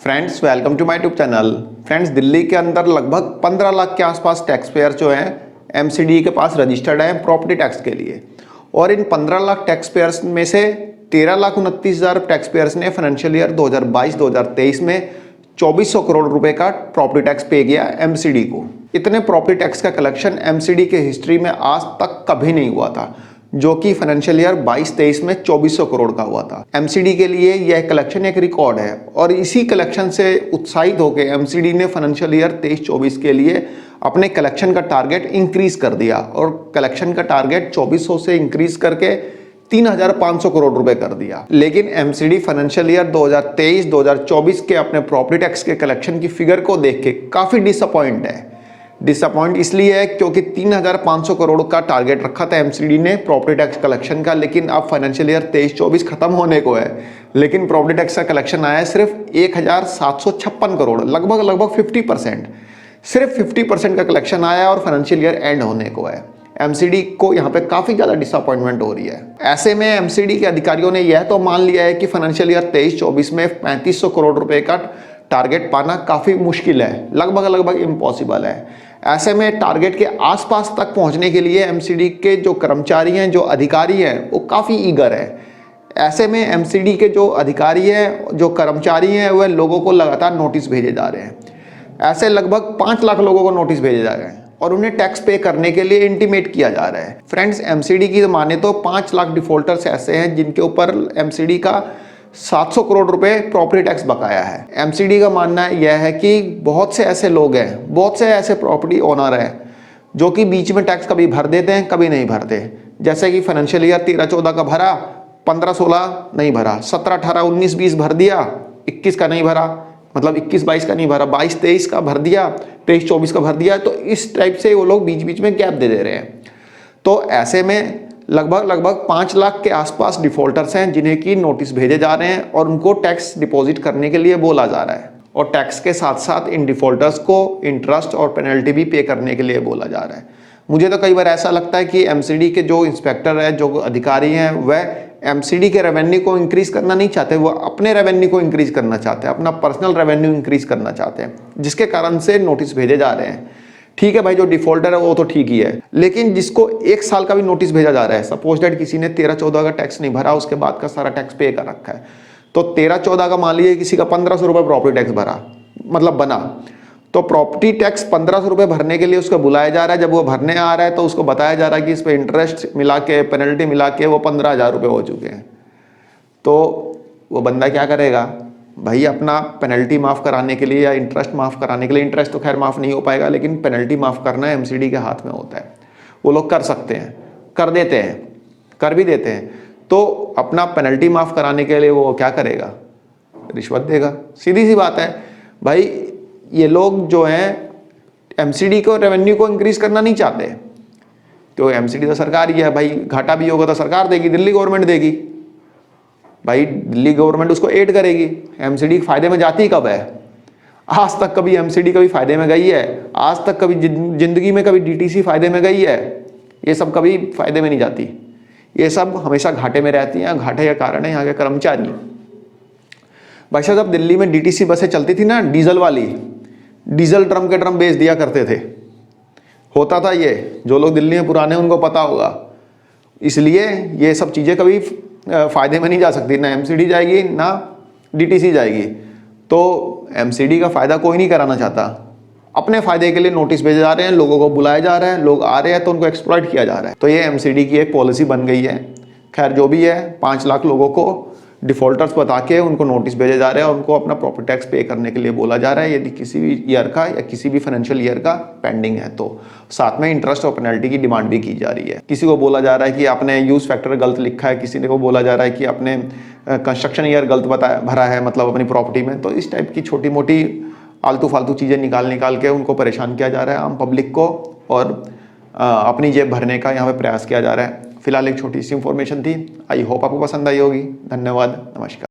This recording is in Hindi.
Friends welcome to my YouTube channel. Friends Delhi के अंदर लगभग 15 लाख के आसपास टैक्स पेयर जो हैं एमसीडी के पास रजिस्टर्ड हैं प्रॉपर्टी टैक्स के लिए, और इन 15 लाख टैक्स पेयर्स में से 13,29,000 टैक्स पेयर्स ने फाइनेंशियल ईयर 2022-2023 में 2400 करोड़ रुपए का प्रॉपर्टी टैक्स पे किया एमसीडी को। इतने प्रॉपर्टी टैक्स का कलेक्शन एमसीडी के हिस्ट्री में आज तक कभी नहीं हुआ था, जो कि फाइनेंशियल ईयर 22-23 में 2400 करोड़ का हुआ था। एमसीडी के लिए यह कलेक्शन एक रिकॉर्ड है, और इसी कलेक्शन से उत्साहित होकर एमसीडी ने फाइनेंशियल ईयर 23-24 के लिए अपने कलेक्शन का टारगेट इंक्रीज कर दिया, और कलेक्शन का टारगेट 2400 से इंक्रीज करके 3,500 करोड़ रुपए कर दिया। लेकिन एमसीडी फाइनेंशियल ईयर 2023-2024 के अपने प्रॉपर्टी टैक्स के कलेक्शन की फिगर को देख के काफी डिसअपॉइंट इसलिए है क्योंकि 3,500 करोड़ का टारगेट रखा था एमसीडी ने प्रॉपर्टी टैक्स कलेक्शन का, लेकिन अब फाइनेंशियल ईयर 23-24 खत्म होने को है, लेकिन प्रॉपर्टी टैक्स का कलेक्शन आया है सिर्फ 1,756 करोड़, लगभग 50%। सिर्फ 50% का कलेक्शन आया और फाइनेंशियल ईयर एंड होने को है। एमसीडी को यहाँ पे काफी ज्यादा डिसअपॉइंटमेंट हो रही है। ऐसे में एमसीडी के अधिकारियों ने यह तो मान लिया है कि फाइनेंशियल ईयर 23-24 में 3500 करोड़ रुपए का टारगेट पाना काफी मुश्किल है, लगभग इम्पॉसिबल है। ऐसे में टारगेट के आसपास तक पहुंचने के लिए एमसीडी के जो कर्मचारी हैं, जो अधिकारी हैं, वो काफी ईगर है। ऐसे में एमसीडी के जो अधिकारी हैं, जो कर्मचारी हैं, वह लोगों को लगातार नोटिस भेजे जा रहे हैं। ऐसे लगभग 5 लाख लोगों को नोटिस भेजे जा रहे हैं और उन्हें टैक्स पे करने के लिए इंटीमेट किया जा रहा है। फ्रेंड्स एमसीडी की माने तो 5 लाख डिफॉल्टर्स ऐसे हैं जिनके ऊपर एमसीडी का 700 करोड़ रुपए प्रॉपर्टी टैक्स बकाया है। एमसीडी का मानना यह है कि बहुत से ऐसे लोग हैं, बहुत से ऐसे प्रॉपर्टी ओनर हैं जो कि बीच में टैक्स कभी भर देते हैं, कभी नहीं भरते। जैसे कि फाइनेंशियल ईयर 13-14 का भरा, 15-16 नहीं भरा, 17-18, 19-20 भर दिया, 21 का नहीं भरा, मतलब 21-22 का नहीं भरा, 22-23 का भर दिया, 23-24 का भर दिया। तो इस टाइप से वो लोग बीच बीच में गैप दे रहे हैं। तो ऐसे में लगभग 5 लाख के आसपास डिफॉल्टर्स हैं जिन्हें की नोटिस भेजे जा रहे हैं और उनको टैक्स डिपॉजिट करने के लिए बोला जा रहा है, और टैक्स के साथ साथ इन डिफॉल्टर्स को इंटरेस्ट और पेनल्टी भी पे करने के लिए बोला जा रहा है। मुझे तो कई बार ऐसा लगता है कि एमसीडी के जो इंस्पेक्टर है, जो अधिकारी हैं, वह एमसीडी के रेवेन्यू को इंक्रीज करना नहीं चाहते, वो अपने रेवेन्यू को इंक्रीज करना चाहते हैं, अपना पर्सनल रेवेन्यू इंक्रीज करना चाहते हैं, जिसके कारण से नोटिस भेजे जा रहे हैं। ठीक है भाई, जो डिफॉल्टर है वो तो ठीक ही है, लेकिन जिसको 1 साल का भी नोटिस भेजा जा रहा है, सपोज दैट किसी ने 13-14 का टैक्स नहीं भरा, उसके बाद का सारा टैक्स पे कर रखा है, तो 13-14 का मान लीजिए किसी का 1500 रुपये प्रॉपर्टी टैक्स भरा, मतलब बना, तो प्रॉपर्टी टैक्स 1500 रुपये भरने के लिए उसको बुलाया जा रहा है। जब वो भरने आ रहा है तो उसको बताया जा रहा है कि इस पर इंटरेस्ट मिला के, पेनल्टी मिला के वो 15,000 रुपये हो चुके हैं। तो वो बंदा क्या करेगा भाई, अपना पेनल्टी माफ़ कराने के लिए या इंटरेस्ट माफ़ कराने के लिए, इंटरेस्ट तो खैर माफ़ नहीं हो पाएगा, लेकिन पेनल्टी माफ़ करना एमसीडी के हाथ में होता है। वो लोग कर सकते हैं, कर देते हैं, कर भी देते हैं। तो अपना पेनल्टी माफ़ कराने के लिए वो क्या करेगा, रिश्वत देगा। सीधी सी बात है भाई, ये लोग जो हैं एमसीडी को रेवेन्यू को इंक्रीज करना नहीं चाहते, तो एमसीडी तो सरकार ही है भाई, घाटा भी होगा तो सरकार देगी, दिल्ली गवर्नमेंट देगी भाई, दिल्ली गवर्नमेंट उसको एड करेगी। एमसीडी फायदे में जाती कब है? आज तक कभी एमसीडी कभी फायदे में गई है? आज तक कभी जिंदगी में कभी डीटीसी फायदे में गई है? ये सब कभी फायदे में नहीं जाती, ये सब हमेशा घाटे में रहती हैं। घाटे का कारण है यहाँ के कर्मचारी। भाई साहब, जब दिल्ली में डीटीसी बसें चलती थी ना, डीजल वाली, डीजल ड्रम के ड्रम बेच दिया करते थे। होता था ये, जो लोग दिल्ली में पुराने उनको पता होगा। इसलिए ये सब चीज़ें कभी फायदे में नहीं जा सकती, ना एमसीडी जाएगी ना डीटीसी जाएगी। तो एमसीडी का फायदा कोई नहीं कराना चाहता, अपने फायदे के लिए नोटिस भेजे जा रहे हैं, लोगों को बुलाया जा रहा है, लोग आ रहे हैं तो उनको एक्सप्लॉइट किया जा रहा है। तो ये एमसीडी की एक पॉलिसी बन गई है। खैर जो भी है, 5 लाख लोगों को डिफॉल्टर्स बता के उनको नोटिस भेजे जा रहे हैं और उनको अपना प्रॉपर्टी टैक्स पे करने के लिए बोला जा रहा है, यदि किसी भी ईयर का या किसी भी फाइनेंशियल ईयर का पेंडिंग है तो। साथ में इंटरेस्ट और पेनल्टी की डिमांड भी की जा रही है। किसी को बोला जा रहा है कि आपने यूज फैक्टर गलत लिखा है, किसी को बोला जा रहा है कि आपने कंस्ट्रक्शन ईयर गलत भरा है, मतलब अपनी प्रॉपर्टी में। तो इस टाइप की छोटी मोटी आलतू फालतू चीज़ें निकाल के उनको परेशान किया जा रहा है, आम पब्लिक को, और अपनी जेब भरने का यहाँ पे प्रयास किया जा रहा है। फिलहाल एक छोटी सी इंफॉर्मेशन थी, आई होप आपको पसंद आई होगी। धन्यवाद, नमस्कार।